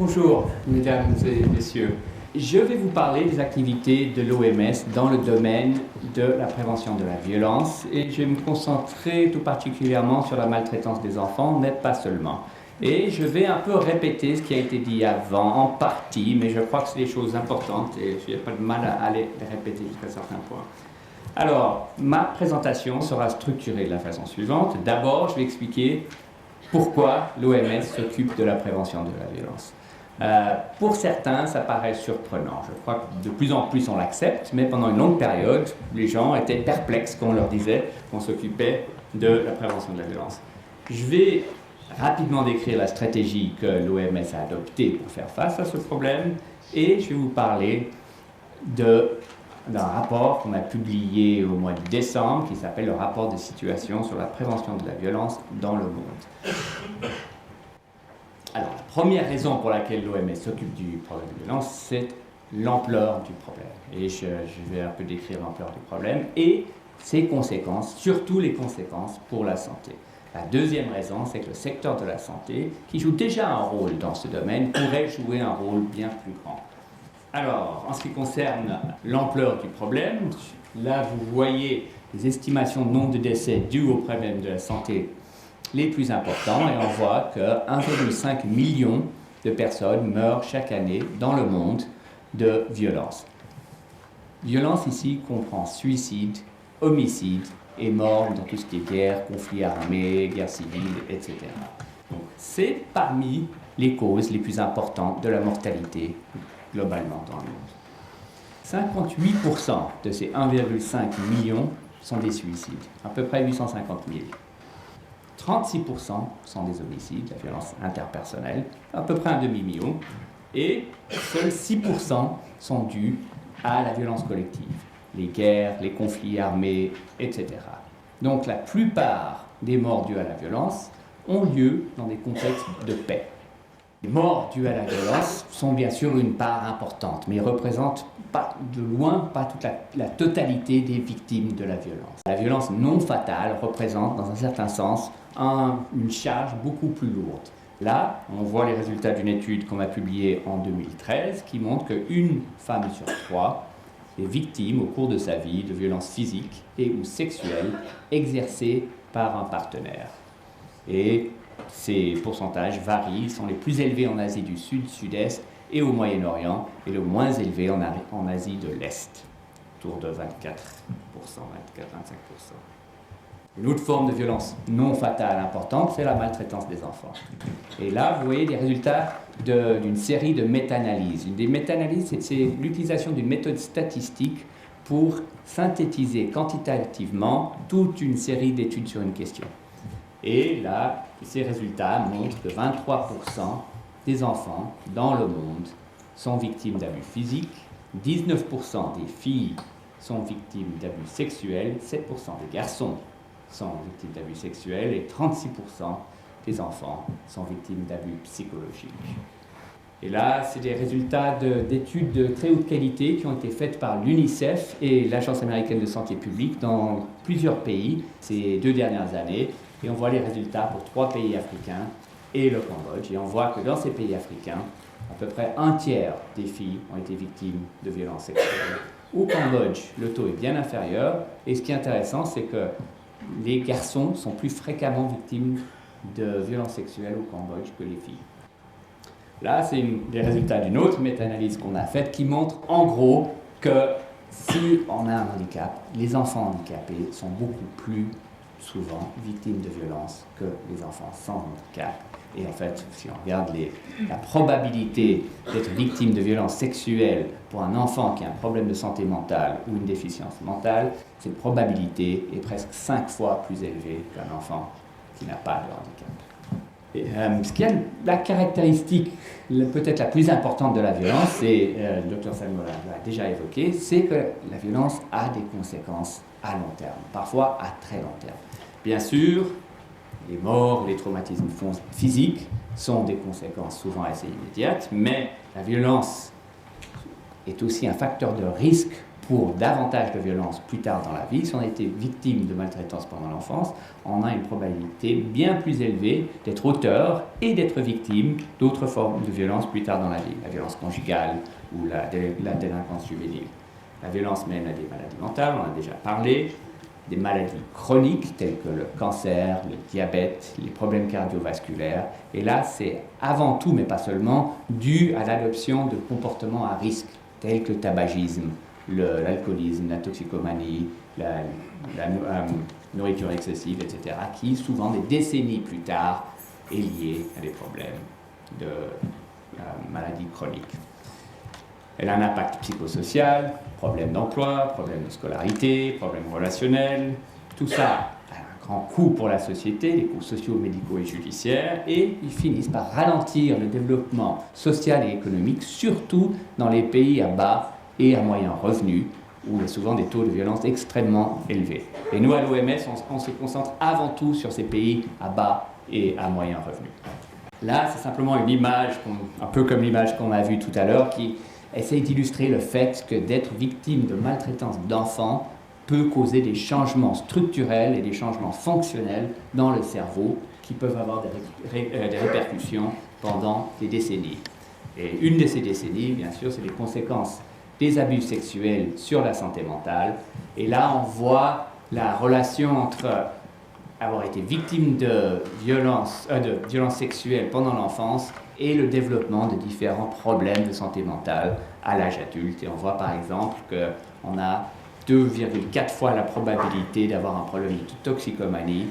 Bonjour, mesdames et messieurs. Je vais vous parler des activités de l'OMS dans le domaine de la prévention de la violence et je vais me concentrer tout particulièrement sur la maltraitance des enfants, mais pas seulement. Et je vais un peu répéter ce qui a été dit avant, en partie, mais je crois que c'est des choses importantes et je n'ai pas de mal à les répéter jusqu'à certains points. Alors, ma présentation sera structurée de la façon suivante. D'abord, je vais expliquer pourquoi l'OMS s'occupe de la prévention de la violence. Pour certains, ça paraît surprenant. Je crois que de plus en plus on l'accepte, mais pendant une longue période, les gens étaient perplexes quand on leur disait qu'on s'occupait de la prévention de la violence. Je vais rapidement décrire la stratégie que l'OMS a adoptée pour faire face à ce problème et je vais vous parler d'un rapport qu'on a publié au mois de décembre qui s'appelle le rapport de situation sur la prévention de la violence dans le monde. Alors, la première raison pour laquelle l'OMS s'occupe du problème de violence, c'est l'ampleur du problème. Et je vais un peu décrire l'ampleur du problème et ses conséquences, surtout les conséquences pour la santé. La deuxième raison, c'est que le secteur de la santé, qui joue déjà un rôle dans ce domaine, pourrait jouer un rôle bien plus grand. Alors, en ce qui concerne l'ampleur du problème, là vous voyez les estimations de nombre de décès dus aux problèmes de la santé les plus importants et on voit que 1,5 million de personnes meurent chaque année dans le monde de violence. Violence ici comprend suicide, homicide et mort dans tout ce qui est guerre, conflit armé, guerre civile, etc. Donc, c'est parmi les causes les plus importantes de la mortalité globalement dans le monde. 58% de ces 1,5 million sont des suicides, à peu près 850 000. 36% sont des homicides, la violence interpersonnelle, à peu près un demi-million, et seuls 6% sont dus à la violence collective, les guerres, les conflits armés, etc. Donc la plupart des morts dues à la violence ont lieu dans des contextes de paix. Les morts dues à la violence sont bien sûr une part importante, mais représentent de loin pas toute la totalité des victimes de la violence. La violence non fatale représente, dans un certain sens, une charge beaucoup plus lourde. Là, on voit les résultats d'une étude qu'on a publiée en 2013 qui montre qu'une femme sur 3 est victime au cours de sa vie de violences physiques et ou sexuelles exercées par un partenaire. Et ces pourcentages varient, sont les plus élevés en Asie du Sud, Sud-Est et au Moyen-Orient, et le moins élevé en Asie de l'Est, autour de 24%, 24-25%. Une autre forme de violence non fatale importante, c'est la maltraitance des enfants. Et là, vous voyez des résultats d'une série de méta-analyses. Des méta-analyses, c'est l'utilisation d'une méthode statistique pour synthétiser quantitativement toute une série d'études sur une question. Et là, ces résultats montrent que 23% des enfants dans le monde sont victimes d'abus physiques, 19% des filles sont victimes d'abus sexuels, 7% des garçons sont victimes d'abus sexuels et 36% des enfants sont victimes d'abus psychologiques. Et là, c'est des résultats d'études de très haute qualité qui ont été faites par l'UNICEF et l'Agence américaine de santé publique dans plusieurs pays ces 2 dernières années. Et on voit les résultats pour 3 pays africains et le Cambodge. Et on voit que dans ces pays africains, à peu près un tiers des filles ont été victimes de violences sexuelles. Au Cambodge, le taux est bien inférieur. Et ce qui est intéressant, c'est que les garçons sont plus fréquemment victimes de violences sexuelles au Cambodge que les filles. Là, c'est des résultats d'une autre méta-analyse qu'on a faite qui montre en gros que si on a un handicap, les enfants handicapés sont beaucoup plus souvent victimes de violences que les enfants sans handicap. Et en fait, si on regarde la probabilité d'être victime de violences sexuelles pour un enfant qui a un problème de santé mentale ou une déficience mentale, cette probabilité est presque 5 fois plus élevée qu'un enfant qui n'a pas de handicap. Et, ce qui est la caractéristique peut-être la plus importante de la violence, et le Dr Salmo l'a déjà évoqué, c'est que la violence a des conséquences à long terme, parfois à très long terme. Bien sûr, les morts, les traumatismes physiques sont des conséquences souvent assez immédiates, mais la violence est aussi un facteur de risque pour davantage de violence plus tard dans la vie. Si on a été victime de maltraitance pendant l'enfance, on a une probabilité bien plus élevée d'être auteur et d'être victime d'autres formes de violence plus tard dans la vie. La violence conjugale ou la délinquance juvénile. La violence mène à des maladies mentales, on en a déjà parlé, des maladies chroniques telles que le cancer, le diabète, les problèmes cardiovasculaires. Et là, c'est avant tout, mais pas seulement, dû à l'adoption de comportements à risque tels que le tabagisme, l'alcoolisme, la toxicomanie, la nourriture excessive, etc., qui, souvent des décennies plus tard, est liée à des problèmes de maladies chroniques. Elle a un impact psychosocial, problèmes d'emploi, problèmes de scolarité, problèmes relationnels, tout ça a un grand coût pour la société, les coûts sociaux, médicaux et judiciaires, et ils finissent par ralentir le développement social et économique, surtout dans les pays à bas et à moyen revenu, où il y a souvent des taux de violence extrêmement élevés. Et nous, à l'OMS, on se concentre avant tout sur ces pays à bas et à moyen revenu. Là, c'est simplement une image, un peu comme l'image qu'on a vue tout à l'heure, qui essaye d'illustrer le fait que d'être victime de maltraitance d'enfants peut causer des changements structurels et des changements fonctionnels dans le cerveau qui peuvent avoir des répercussions pendant des décennies. Et une de ces décennies, bien sûr, c'est les conséquences des abus sexuels sur la santé mentale. Et là, on voit la relation entre avoir été victime de violences sexuelles pendant l'enfance et le développement de différents problèmes de santé mentale à l'âge adulte. Et on voit par exemple qu'on a 2,4 fois la probabilité d'avoir un problème de toxicomanie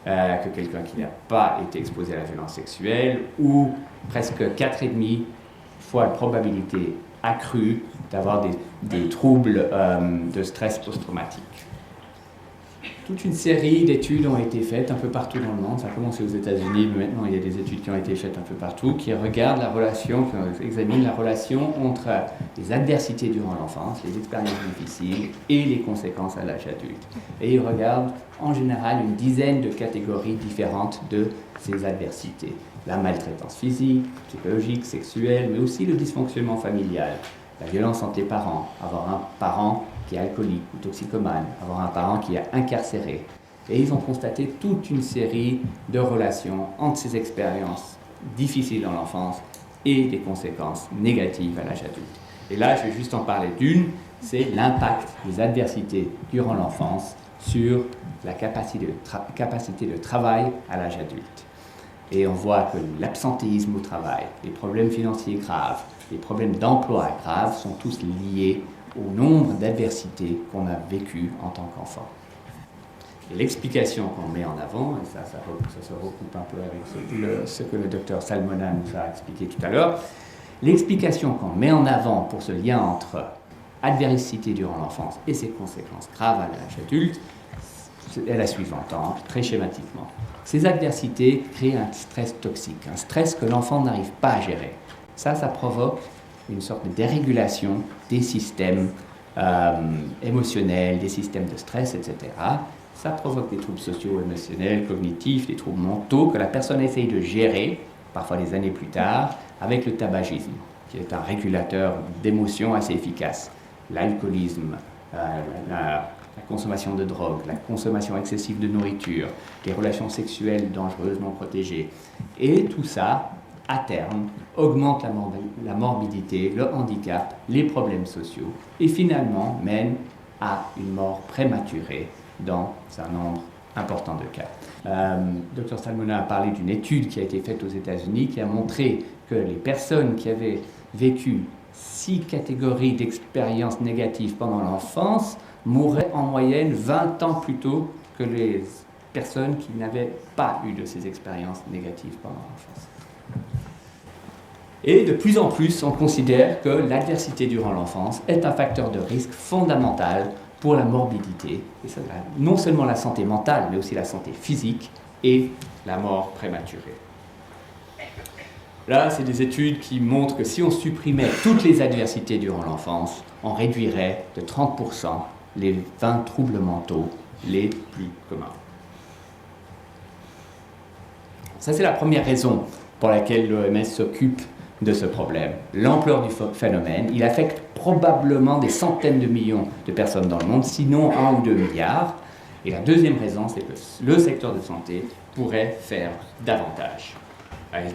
que quelqu'un qui n'a pas été exposé à la violence sexuelle, ou presque 4,5 fois la probabilité accrue d'avoir des troubles de stress post-traumatique. Toute une série d'études ont été faites un peu partout dans le monde. Ça a commencé aux États-Unis, mais maintenant il y a des études qui ont été faites un peu partout, qui regardent la relation, qui examinent la relation entre les adversités durant l'enfance, les expériences difficiles et les conséquences à l'âge adulte. Et ils regardent en général une dizaine de catégories différentes de ces adversités. La maltraitance physique, psychologique, sexuelle, mais aussi le dysfonctionnement familial, la violence entre les parents, avoir un parent qui est alcoolique ou toxicomane, avoir un parent qui est incarcéré. Et ils ont constaté toute une série de relations entre ces expériences difficiles dans l'enfance et des conséquences négatives à l'âge adulte. Et là, je vais juste en parler d'une, c'est l'impact des adversités durant l'enfance sur la capacité de travail à l'âge adulte. Et on voit que l'absentéisme au travail, les problèmes financiers graves, les problèmes d'emploi graves sont tous liés au nombre d'adversités qu'on a vécues en tant qu'enfant. Et l'explication qu'on met en avant, et ça se recoupe un peu avec ce que le docteur Salmona nous a expliqué tout à l'heure, l'explication qu'on met en avant pour ce lien entre adversité durant l'enfance et ses conséquences graves à l'âge adulte est la suivante, très schématiquement. Ces adversités créent un stress toxique, un stress que l'enfant n'arrive pas à gérer. Ça provoque une sorte de dérégulation des systèmes émotionnels, des systèmes de stress, etc. Ça provoque des troubles sociaux, émotionnels, cognitifs, des troubles mentaux que la personne essaye de gérer, parfois des années plus tard, avec le tabagisme, qui est un régulateur d'émotions assez efficace. L'alcoolisme, la consommation de drogue, la consommation excessive de nourriture, les relations sexuelles dangereuses, non protégées. Et tout ça, à terme, augmente la morbidité, le handicap, les problèmes sociaux, et finalement mène à une mort prématurée dans un nombre important de cas. Dr Salmona a parlé d'une étude qui a été faite aux États-Unis qui a montré que les personnes qui avaient vécu 6 catégories d'expériences négatives pendant l'enfance mouraient en moyenne 20 ans plus tôt que les personnes qui n'avaient pas eu de ces expériences négatives pendant l'enfance. Et de plus en plus, on considère que l'adversité durant l'enfance est un facteur de risque fondamental pour la morbidité, et ça, non seulement la santé mentale, mais aussi la santé physique et la mort prématurée. Là, c'est des études qui montrent que si on supprimait toutes les adversités durant l'enfance, on réduirait de 30% les 20 troubles mentaux les plus communs. Ça, c'est la première raison pour laquelle l'OMS s'occupe de ce problème, l'ampleur du phénomène. Il affecte probablement des centaines de millions de personnes dans le monde, sinon 1 ou 2 milliards. Et la deuxième raison, c'est que le secteur de santé pourrait faire davantage.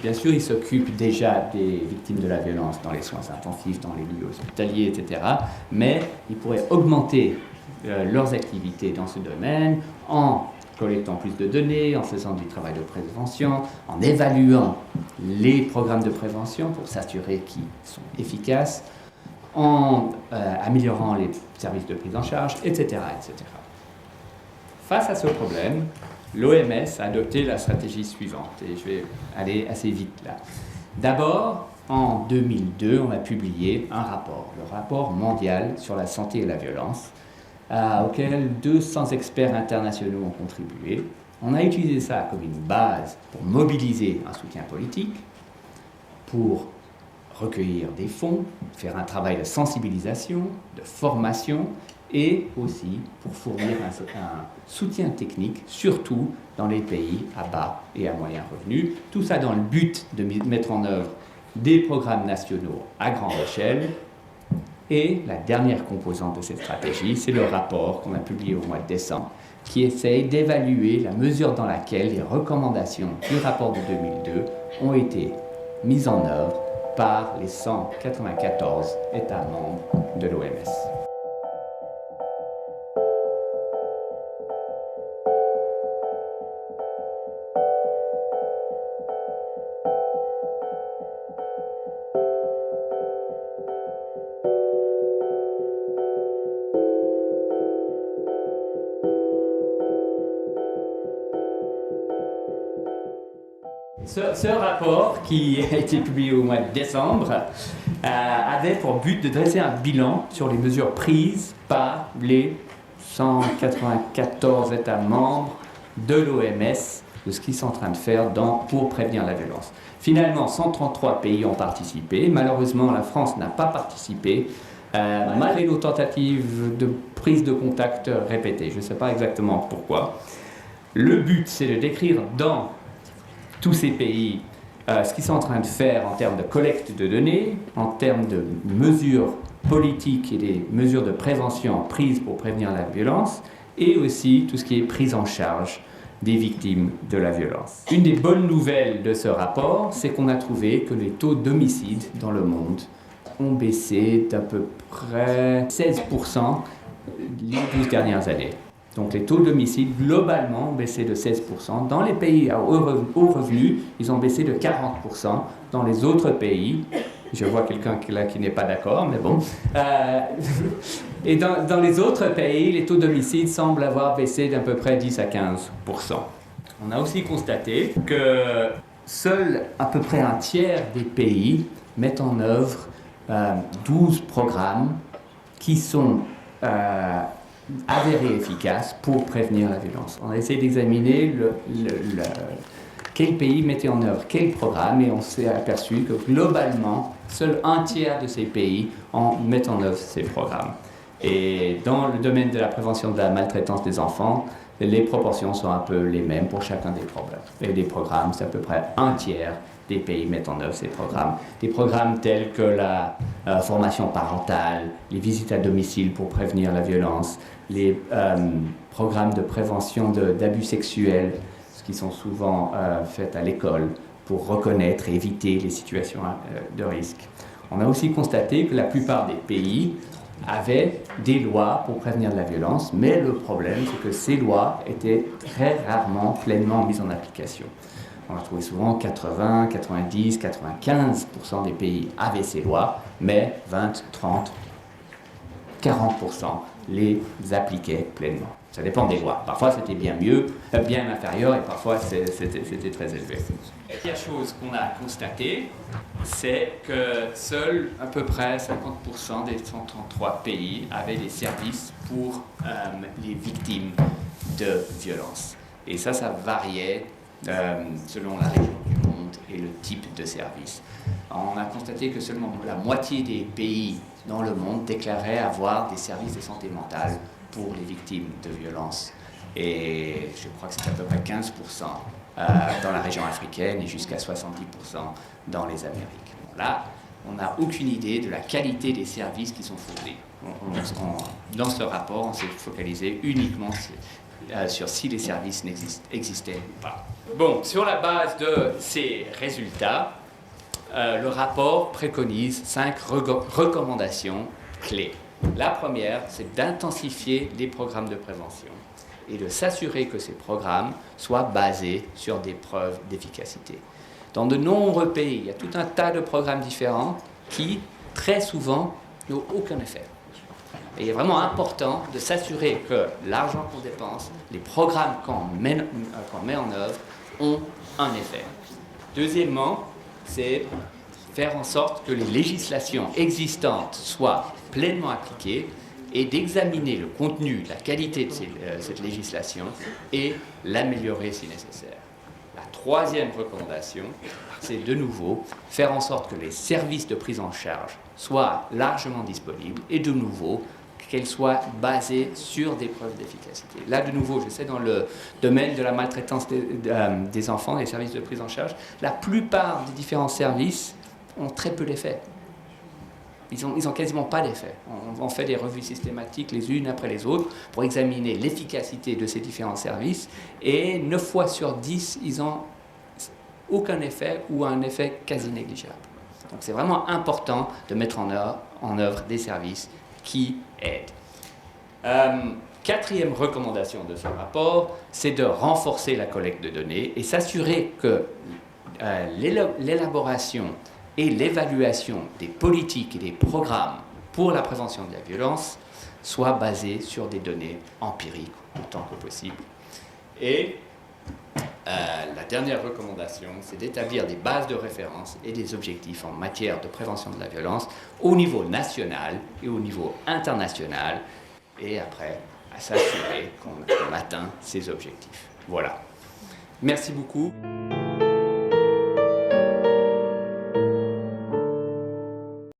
Bien sûr, il s'occupe déjà des victimes de la violence dans les soins intensifs, dans les lieux hospitaliers, etc. Mais il pourrait augmenter leurs activités dans ce domaine en collectant plus de données, en faisant du travail de prévention, en évaluant les programmes de prévention pour s'assurer qu'ils sont efficaces, en améliorant les services de prise en charge, etc., etc. Face à ce problème, l'OMS a adopté la stratégie suivante, et je vais aller assez vite là. D'abord, en 2002, on a publié un rapport, le rapport mondial sur la santé et la violence, auquel 200 experts internationaux ont contribué. On a utilisé ça comme une base pour mobiliser un soutien politique, pour recueillir des fonds, faire un travail de sensibilisation, de formation, et aussi pour fournir un soutien technique, surtout dans les pays à bas et à moyen revenu. Tout ça dans le but de mettre en œuvre des programmes nationaux à grande échelle. Et la dernière composante de cette stratégie, c'est le rapport qu'on a publié au mois de décembre, qui essaye d'évaluer la mesure dans laquelle les recommandations du rapport de 2002 ont été mises en œuvre par les 194 États membres de l'OMS. Ce rapport, qui a été publié au mois de décembre, avait pour but de dresser un bilan sur les mesures prises par les 194 États membres de l'OMS, de ce qu'ils sont en train de faire pour prévenir la violence. Finalement, 133 pays ont participé. Malheureusement, la France n'a pas participé, malgré nos tentatives de prise de contact répétées. Je ne sais pas exactement pourquoi. Le but, c'est de décrire dans tous ces pays ce qu'ils sont en train de faire en termes de collecte de données, en termes de mesures politiques et des mesures de prévention prises pour prévenir la violence, et aussi tout ce qui est prise en charge des victimes de la violence. Une des bonnes nouvelles de ce rapport, c'est qu'on a trouvé que les taux d'homicide dans le monde ont baissé d'à peu près 16% les 12 dernières années. Donc les taux d'homicide globalement ont baissé de 16%. Dans les pays à haut revenu, ils ont baissé de 40%. Dans les autres pays, je vois quelqu'un là qui n'est pas d'accord, mais bon. Et dans les autres pays, les taux d'homicide semblent avoir baissé d'à peu près 10 à 15%. On a aussi constaté que seul à peu près un tiers des pays mettent en œuvre 12 programmes qui sont avérés efficaces pour prévenir la violence. On a essayé d'examiner quel pays mettait en œuvre quel programme, et on s'est aperçu que globalement, seul un tiers de ces pays mettent en œuvre ces programmes. Et dans le domaine de la prévention de la maltraitance des enfants, les proportions sont un peu les mêmes pour chacun des problèmes. Et des programmes, c'est à peu près un tiers des pays mettent en œuvre ces programmes. Des programmes tels que la formation parentale, les visites à domicile pour prévenir la violence, les programmes de prévention d'abus sexuels, ce qui sont souvent faits à l'école pour reconnaître et éviter les situations de risque. On a aussi constaté que la plupart des pays avaient des lois pour prévenir de la violence, mais le problème, c'est que ces lois étaient très rarement pleinement mises en application. On a trouvé souvent 80, 90, 95% des pays avaient ces lois, mais 20, 30, 40% les appliquaient pleinement. Ça dépend des lois. Parfois c'était bien mieux, bien inférieur, et parfois c'était très élevé. La première chose qu'on a constatée, c'est que seuls à peu près 50% des 133 pays avaient des services pour les victimes de violences. Et ça variait selon la région du monde et le type de service. On a constaté que seulement la moitié des pays dans le monde déclaraient avoir des services de santé mentale pour les victimes de violences. Et je crois que c'est à peu près 15% dans la région africaine et jusqu'à 70% dans les Amériques. Bon, là, on n'a aucune idée de la qualité des services qui sont fournis. Dans ce rapport, on s'est focalisé uniquement sur si les services existaient ou pas. Bon, sur la base de ces résultats, le rapport préconise 5 recommandations clés. La première, c'est d'intensifier les programmes de prévention et de s'assurer que ces programmes soient basés sur des preuves d'efficacité. Dans de nombreux pays, il y a tout un tas de programmes différents qui, très souvent, n'ont aucun effet. Et il est vraiment important de s'assurer que l'argent qu'on dépense, les programmes qu'on met en œuvre, ont un effet. Deuxièmement, c'est faire en sorte que les législations existantes soient pleinement appliquées et d'examiner le contenu, la qualité de cette législation et l'améliorer si nécessaire. La troisième recommandation, c'est de nouveau faire en sorte que les services de prise en charge soient largement disponibles et de nouveau qu'elles soient basées sur des preuves d'efficacité. Là, de nouveau, je sais, dans le domaine de la maltraitance des enfants, des services de prise en charge, la plupart des différents services ont très peu d'effets. Ils ont quasiment pas d'effet. On fait des revues systématiques les unes après les autres pour examiner l'efficacité de ces différents services et 9 fois sur 10, ils n'ont aucun effet ou un effet quasi négligeable. Donc c'est vraiment important de mettre en œuvre des services qui aident. Quatrième recommandation de ce rapport, c'est de renforcer la collecte de données et s'assurer que l'élaboration et l'évaluation des politiques et des programmes pour la prévention de la violence soient basées sur des données empiriques autant que possible. Et la dernière recommandation, c'est d'établir des bases de référence et des objectifs en matière de prévention de la violence au niveau national et au niveau international, et après, à s'assurer qu'on atteint ces objectifs. Voilà. Merci beaucoup.